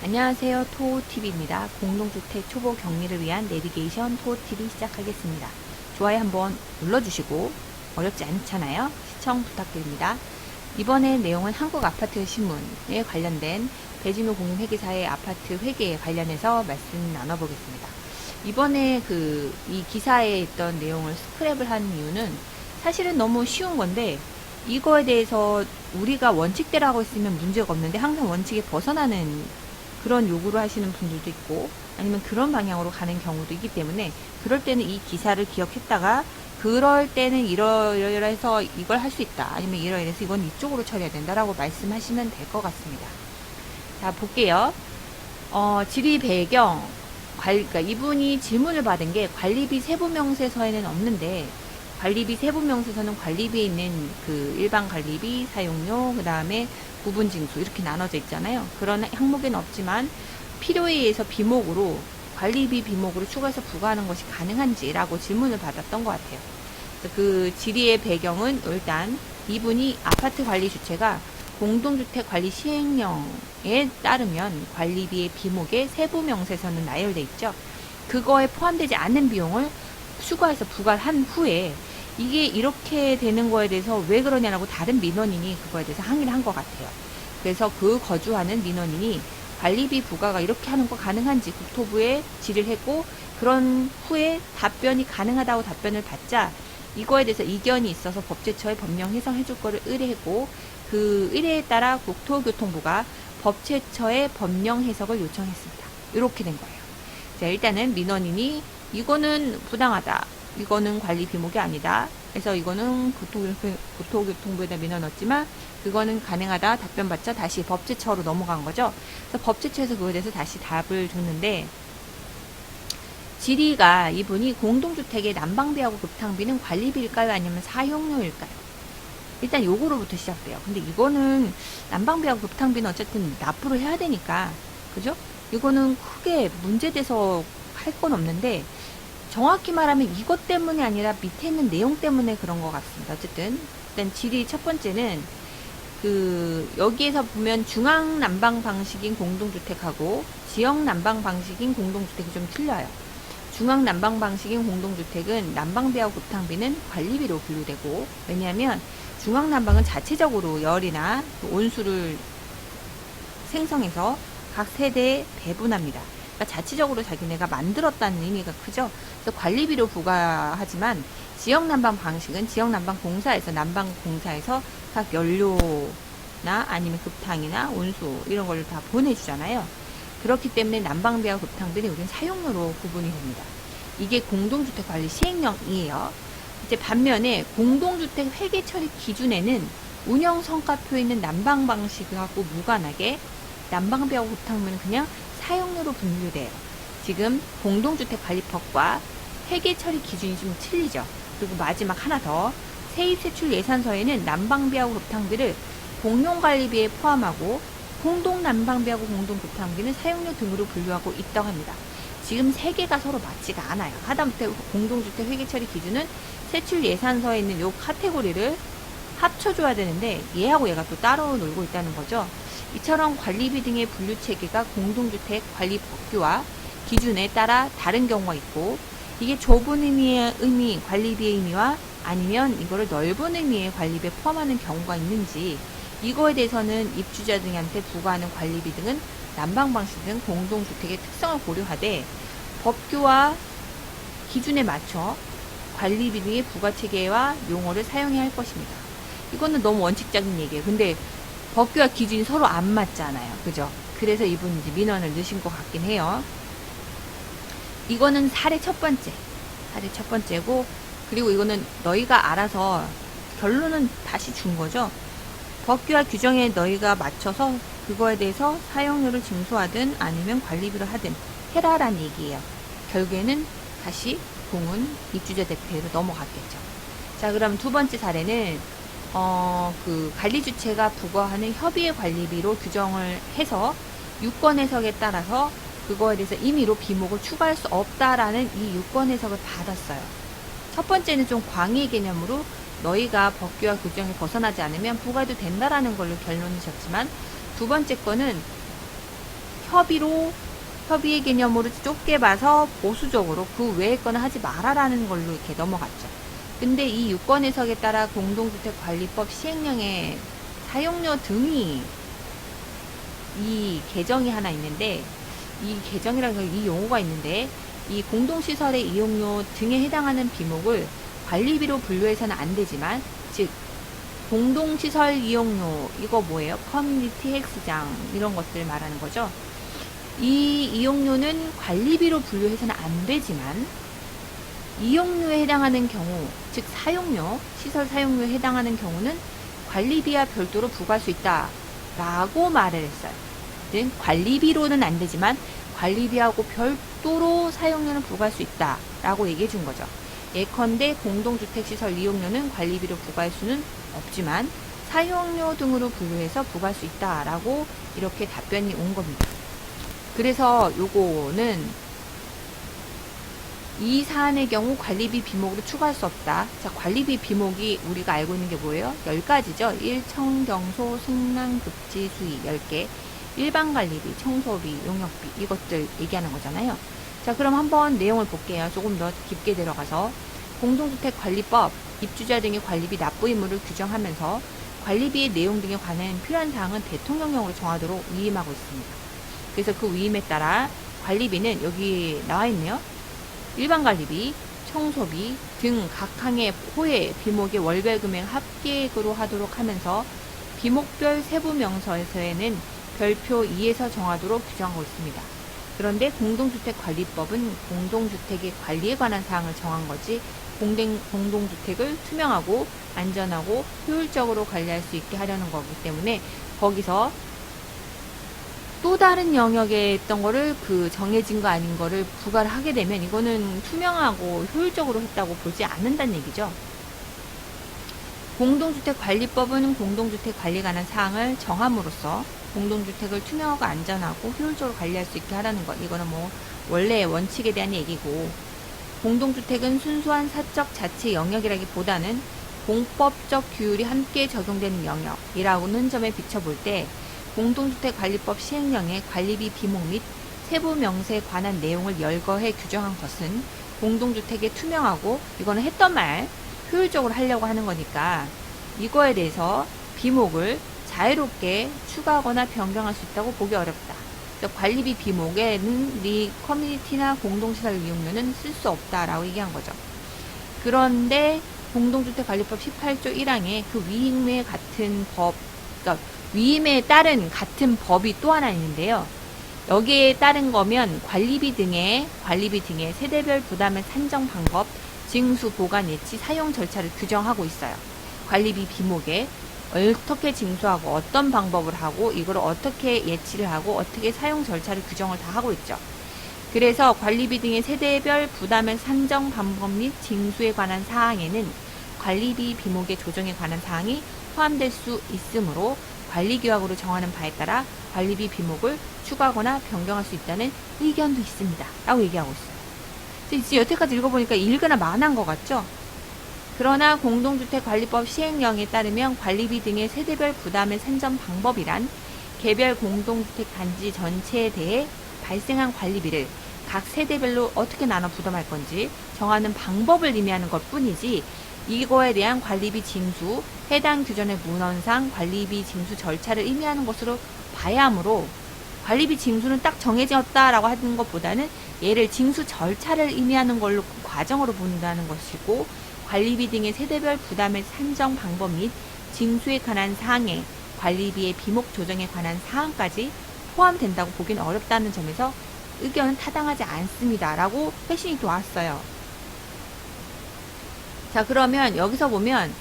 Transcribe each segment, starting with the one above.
안녕하세요. 토호TV입니다. 공동주택 초보 격리를 위한 내비게이션 토호TV 시작하겠습니다. 좋아요 한번 눌러주시고 어렵지 않잖아요. 시청 부탁드립니다. 이번에 내용은 한국아파트신문에 관련된 배진호 공인회계사의 아파트 회계에 관련해서 말씀 나눠보겠습니다. 이번에 이 기사에 있던 내용을 스크랩을 한 이유는 사실은 너무 쉬운 건데 이거에 대해서 우리가 원칙대로 하고 있으면 문제가 없는데 항상 원칙에 벗어나는 그런 요구를 하시는 분들도 있고 아니면 그런 방향으로 가는 경우도 있기 때문에 그럴 때는 이 기사를 기억했다가 그럴 때는 이러이러해서 이걸 할 수 있다 아니면 이러이러해서 이건 이쪽으로 처리해야 된다라고 말씀하시면 될 것 같습니다. 자 볼게요. 질의 배경 그러니까 이분이 질문을 받은 게 관리비 세부명세서에는 없는데 관리비 세부명세서는 관리비에 있는 그 일반 관리비, 사용료, 그 다음에 구분징수 이렇게 나눠져 있잖아요. 그런 항목에는 없지만 필요에 의해서 비목으로 관리비 비목으로 추가해서 부과하는 것이 가능한지라고 질문을 받았던 것 같아요. 그래서 그 질의의 배경은 일단 이분이 아파트 관리 주체가 공동주택 관리 시행령에 따르면 관리비의 비목에 세부명세서는 나열돼 있죠. 그거에 포함되지 않는 비용을 추가해서 부과한 후에 이게 이렇게 되는 거에 대해서 왜 그러냐라고 다른 민원인이 그거에 대해서 항의를 한 것 같아요. 그래서 그 거주하는 민원인이 관리비 부과가 이렇게 하는 거 가능한지 국토부에 질의를 했고 그런 후에 답변이 가능하다고 답변을 받자 이거에 대해서 이견이 있어서 법제처에 법령 해석해 줄 거를 의뢰했고 그 의뢰에 따라 국토교통부가 법제처에 법령 해석을 요청했습니다. 이렇게 된 거예요. 자, 일단은 민원인이 이거는 부당하다. 이거는 관리 비목이 아니다. 그래서 이거는 국토교통부에다 민원 넣었지만 그거는 가능하다. 답변 받자 다시 법제처로 넘어간 거죠. 그래서 법제처에서 그거에 대해서 다시 답을 줬는데 질의가 이분이 공동주택의 난방비하고 급탕비는 관리비일까요? 아니면 사용료일까요? 일단 요거로부터 시작돼요. 근데 이거는 난방비하고 급탕비는 어쨌든 납부를 해야 되니까 그죠? 이거는 크게 문제돼서 할 건 없는데 정확히 말하면 이것 때문이 아니라 밑에 있는 내용 때문에 그런 것 같습니다. 어쨌든 일단 질의 첫 번째는 여기에서 보면 중앙 난방 방식인 공동주택하고 지역 난방 방식인 공동주택이 좀 틀려요. 중앙 난방 방식인 공동주택은 난방비하고 급탕비는 관리비로 분류되고 왜냐하면 중앙 난방은 자체적으로 열이나 온수를 생성해서 각 세대에 배분합니다. 그러니까 자체적으로 자기네가 만들었다는 의미가 크죠. 그래서 관리비로 부과하지만 지역난방 방식은 지역난방공사에서 난방공사에서 각 연료나 아니면 급탕이나 온수 이런 걸 다 보내주잖아요. 그렇기 때문에 난방비와 급탕비는 우리는 사용료로 구분이 됩니다. 이게 공동주택 관리 시행령이에요. 이제 반면에 공동주택 회계 처리 기준에는 운영 성과표에 있는 난방 방식하고 무관하게 난방비하고 급탕비는 그냥 사용료로 분류돼요. 지금 공동주택관리법과 회계 처리 기준이 좀 틀리죠. 그리고 마지막 하나 더 세입세출 예산서에는 난방비하고 급탕비를 공용관리비에 포함하고 공동난방비하고 공동급탕비는 사용료 등으로 분류하고 있다고 합니다. 지금 세 개가 서로 맞지가 않아요. 하다못해 공동주택 회계 처리 기준은 세출 예산서에 있는 요 카테고리를 합쳐줘야 되는데 얘하고 얘가 또 따로 놀고 있다는 거죠. 이처럼 관리비 등의 분류 체계가 공동주택 관리 법규와 기준에 따라 다른 경우가 있고 이게 좁은 의미의 관리비의 의미와 아니면 이거를 넓은 의미의 관리비에 포함하는 경우가 있는지 이거에 대해서는 입주자 등한테 부과하는 관리비 등은 난방 방식 등 공동주택의 특성을 고려하되 법규와 기준에 맞춰 관리비 등의 부과 체계와 용어를 사용해야 할 것입니다. 이거는 너무 원칙적인 얘기예요. 근데 법규와 기준이 서로 안 맞잖아요. 그죠? 그래서 이분이 이제 민원을 넣으신 것 같긴 해요. 이거는 사례 첫 번째고, 그리고 이거는 너희가 알아서 결론은 다시 준 거죠. 법규와 규정에 너희가 맞춰서 그거에 대해서 사용료를 징수하든 아니면 관리비를 하든 해라라는 얘기예요. 결국에는 다시 공은 입주자 대표로 넘어갔겠죠. 자, 그럼 두 번째 사례는 관리주체가 부과하는 협의의 관리비로 규정을 해서 유권 해석에 따라서 그거에 대해서 임의로 비목을 추가할 수 없다라는 이 유권 해석을 받았어요. 첫 번째는 좀 광의 개념으로 너희가 법규와 규정에 벗어나지 않으면 부과해도 된다라는 걸로 결론이셨지만 두 번째 거는 협의의 개념으로 좁게 봐서 보수적으로 그 외의 거는 하지 말아라는 걸로 이렇게 넘어갔죠. 근데 이 유권 해석에 따라 공동주택관리법 시행령의 사용료 등이 이 개정이 하나 있는데, 이 개정이라는 이 용어가 있는데, 이 공동시설의 이용료 등에 해당하는 비목을 관리비로 분류해서는 안 되지만, 즉 공동시설 이용료, 이거 뭐예요? 커뮤니티 헬스장 이런 것들 말하는 거죠. 이 이용료는 관리비로 분류해서는 안 되지만 이용료에 해당하는 경우, 즉 사용료, 시설 사용료에 해당하는 경우는 관리비와 별도로 부과할 수 있다 라고 말을 했어요. 관리비로는 안 되지만 관리비하고 별도로 사용료는 부과할 수 있다 라고 얘기해 준 거죠. 예컨대 공동주택시설 이용료는 관리비로 부과할 수는 없지만 사용료 등으로 분류해서 부과할 수 있다 라고 이렇게 답변이 온 겁니다. 그래서 요거는 이 사안의 경우 관리비 비목으로 추가할 수 없다. 자, 관리비 비목이 우리가 알고 있는 게 뭐예요? 10가지죠. 1. 청경소, 승랑, 급지, 수의 10개. 일반 관리비, 청소비, 용역비 이것들 얘기하는 거잖아요. 자, 그럼 한번 내용을 볼게요. 조금 더 깊게 들어가서 공동주택관리법, 입주자 등의 관리비 납부 의무를 규정하면서 관리비의 내용 등에 관한 필요한 사항은 대통령령으로 정하도록 위임하고 있습니다. 그래서 그 위임에 따라 관리비는 여기 나와 있네요. 일반 관리비, 청소비 등 각 항의 호의 비목의 월별 금액 합계액으로 하도록 하면서 비목별 세부 명서에서에는 별표 2에서 정하도록 규정하고 있습니다. 그런데 공동주택관리법은 공동주택의 관리에 관한 사항을 정한 거지 공동주택을 투명하고 안전하고 효율적으로 관리할 수 있게 하려는 거기 때문에 거기서 또 다른 영역에 있던 거를 그 정해진 거 아닌 거를 부과를 하게 되면 이거는 투명하고 효율적으로 했다고 보지 않는다는 얘기죠. 공동주택관리법은 공동주택 관리에 관한 사항을 정함으로써 공동주택을 투명하고 안전하고 효율적으로 관리할 수 있게 하라는 것. 이거는 뭐 원래의 원칙에 대한 얘기고, 공동주택은 순수한 사적 자치 영역이라기보다는 공법적 규율이 함께 적용되는 영역이라는 점에 비춰볼 때 공동주택관리법 시행령의 관리비 비목 및 세부 명세에 관한 내용을 열거해 규정한 것은 공동주택의 투명하고, 이거는 했던 말 효율적으로 하려고 하는 거니까 이거에 대해서 비목을 자유롭게 추가하거나 변경할 수 있다고 보기 어렵다. 관리비 비목에는 이 커뮤니티나 공동시설 이용료는 쓸 수 없다라고 얘기한 거죠. 그런데 공동주택관리법 18조 1항에 그 위임에 같은 법, 그러니까 위임에 따른 같은 법이 또 하나 있는데요. 여기에 따른 거면 관리비 등의 세대별 부담의 산정 방법, 징수, 보관, 예치, 사용 절차를 규정하고 있어요. 관리비 비목에 어떻게 징수하고 어떤 방법을 하고 이걸 어떻게 예치를 하고 어떻게 사용 절차를 규정을 다 하고 있죠. 그래서 관리비 등의 세대별 부담의 산정 방법 및 징수에 관한 사항에는 관리비 비목의 조정에 관한 사항이 포함될 수 있으므로 관리규약으로 정하는 바에 따라 관리비 비목을 추가하거나 변경할 수 있다는 의견도 있습니다. 라고 얘기하고 있어요. 이제 여태까지 읽어보니까 읽으나 마나한 것 같죠? 그러나 공동주택관리법 시행령에 따르면 관리비 등의 세대별 부담의 산정 방법이란 개별 공동주택 단지 전체에 대해 발생한 관리비를 각 세대별로 어떻게 나눠 부담할 건지 정하는 방법을 의미하는 것 뿐이지, 이거에 대한 관리비 징수, 해당 규정의 문헌상 관리비 징수 절차를 의미하는 것으로 봐야 하므로, 관리비 징수는 딱 정해졌다라고 하는 것보다는 얘를 징수 절차를 의미하는 걸로 그 과정으로 본다는 것이고, 관리비 등의 세대별 부담의 산정 방법 및 징수에 관한 사항에 관리비의 비목 조정에 관한 사항까지 포함된다고 보기는 어렵다는 점에서 의견은 타당하지 않습니다. 라고 회신이 또 왔어요. 자, 그러면 여기서 보면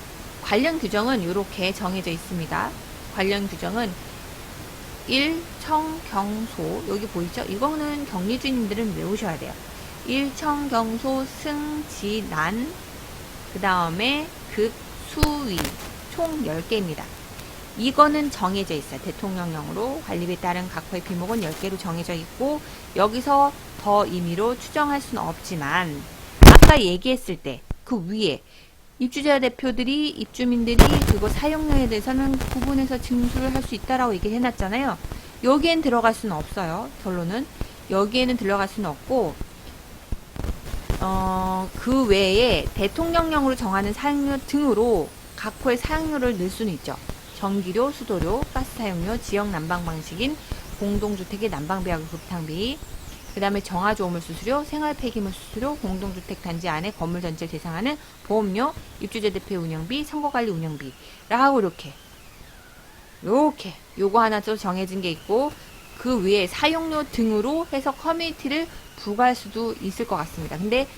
관련 규정은 이렇게 정해져 있습니다. 관련 규정은 1. 청, 경, 소. 여기 보이죠? 이거는 격리주인님들은 외우셔야 돼요. 1. 청, 경, 소, 승, 지, 난, 그 다음에 급, 수, 위. 총 10개입니다. 이거는 정해져 있어요. 대통령령으로 관리비에 따른 각 호의 비목은 10개로 정해져 있고, 여기서 더 임의로 추정할 수는 없지만 아까 얘기했을 때 그 위에 입주자 대표들이, 입주민들이 그거 사용료에 대해서는 구분해서 징수를 할 수 있다라고 얘기를 해놨잖아요. 여기엔 들어갈 수는 없어요. 결론은 여기에는 들어갈 수는 없고, 그 외에 대통령령으로 정하는 사용료 등으로 각 호의 사용료를 늘 수는 있죠. 전기료, 수도료, 가스 사용료, 지역 난방 방식인 공동주택의 난방비하고 급탕비, 그 다음에 정화조물 수수료, 생활폐기물 수수료, 공동주택 단지 안에 건물 전체를 대상하는 보험료, 입주자 대표 운영비, 선거관리 운영비 라고 이렇게 요거 하나 또 정해진 게 있고, 그 위에 사용료 등으로 해서 커뮤니티를 부과할 수도 있을 것 같습니다. 근데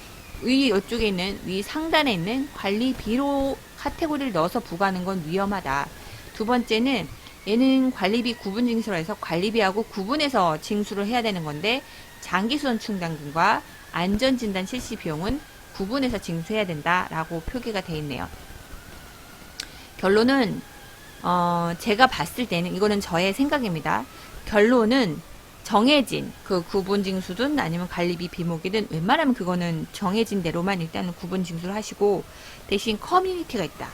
이쪽에 있는 위 상단에 있는 관리비로 카테고리를 넣어서 부과하는 건 위험하다. 두 번째는 얘는 관리비 구분 징수로 해서 관리비하고 구분해서 징수를 해야 되는 건데, 장기수선 충당금과 안전진단 실시 비용은 구분해서 징수해야 된다라고 표기가 되어 있네요. 결론은 제가 봤을 때는, 이거는 저의 생각입니다. 결론은 정해진 그 구분징수든 아니면 관리비 비목이든 웬만하면 그거는 정해진 대로만 일단은 구분징수를 하시고, 대신 커뮤니티가 있다.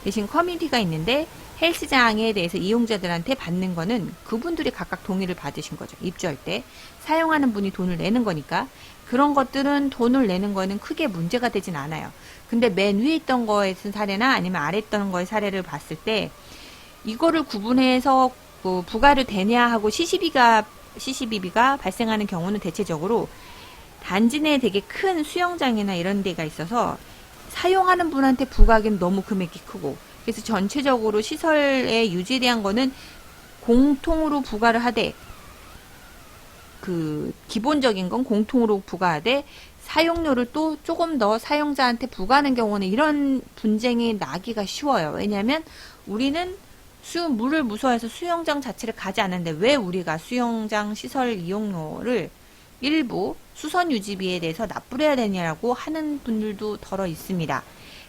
대신 커뮤니티가 있는데 헬스장에 대해서 이용자들한테 받는 거는 그분들이 각각 동의를 받으신 거죠. 입주할 때 사용하는 분이 돈을 내는 거니까 그런 것들은 돈을 내는 거는 크게 문제가 되진 않아요. 근데 맨 위에 있던 거의 사례나 아니면 아래 있던 거의 사례를 봤을 때 이거를 구분해서 부과를 되냐 하고 시시비비가 발생하는 경우는 대체적으로 단지 내에 되게 큰 수영장이나 이런 데가 있어서 사용하는 분한테 부과하기는 너무 금액이 크고, 그래서 전체적으로 시설의 유지에 대한 거는 공통으로 부과를 하되, 그 기본적인 건 공통으로 부과하되 사용료를 또 조금 더 사용자한테 부과하는 경우는 이런 분쟁이 나기가 쉬워요. 왜냐하면 우리는 물을 무서워해서 수영장 자체를 가지 않는데 왜 우리가 수영장 시설 이용료를 일부 수선 유지비에 대해서 납부를 해야 되냐라고 하는 분들도 덜어 있습니다.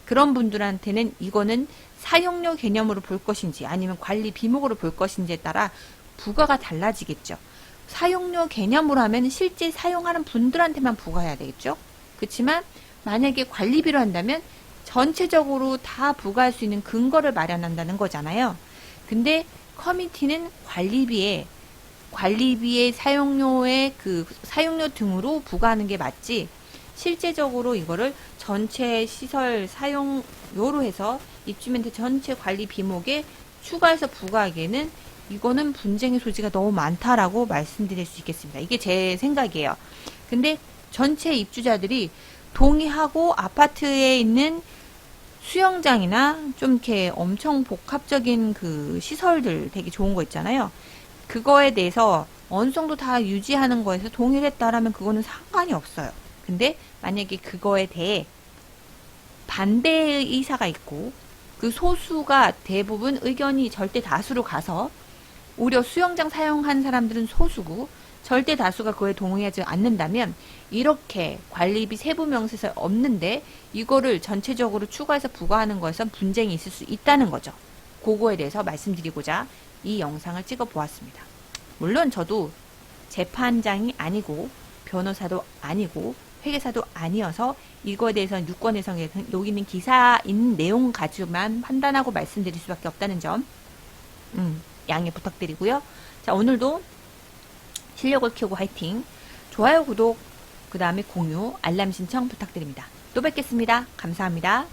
그런 분들한테는 이거는 사용료 개념으로 볼 것인지 아니면 관리 비목으로 볼 것인지에 따라 부과가 달라지겠죠. 사용료 개념으로 하면 실제 사용하는 분들한테만 부과해야 되겠죠. 그렇지만 만약에 관리비로 한다면 전체적으로 다 부과할 수 있는 근거를 마련한다는 거잖아요. 근데 커뮤니티는 관리비의 사용료의 그 사용료 등으로 부과하는 게 맞지, 실제적으로 이거를 전체 시설 사용료로 해서 입주민들 전체 관리 비목에 추가해서 부과하기에는 이거는 분쟁의 소지가 너무 많다라고 말씀드릴 수 있겠습니다. 이게 제 생각이에요. 근데 전체 입주자들이 동의하고 아파트에 있는 수영장이나 좀 이렇게 엄청 복합적인 그 시설들 되게 좋은 거 있잖아요. 그거에 대해서 어느 정도 다 유지하는 거에서 동의를 했다라면 그거는 상관이 없어요. 근데 만약에 그거에 대해 반대의 의사가 있고 그 소수가 대부분 의견이 절대 다수로 가서, 오히려 수영장 사용한 사람들은 소수고 절대 다수가 그거에 동의하지 않는다면 이렇게 관리비 세부 명세서 없는데 이거를 전체적으로 추가해서 부과하는 것에선 분쟁이 있을 수 있다는 거죠. 그거에 대해서 말씀드리고자 이 영상을 찍어 보았습니다. 물론 저도 재판장이 아니고 변호사도 아니고 회계사도 아니어서 이거에 대해서는 유권해서 여기 있는 기사인 내용 가지고만 판단하고 말씀드릴 수밖에 없다는 점 양해 부탁드리고요. 자, 오늘도 실력을 키우고 화이팅! 좋아요, 구독, 그 다음에 공유, 알람 신청 부탁드립니다. 또 뵙겠습니다. 감사합니다.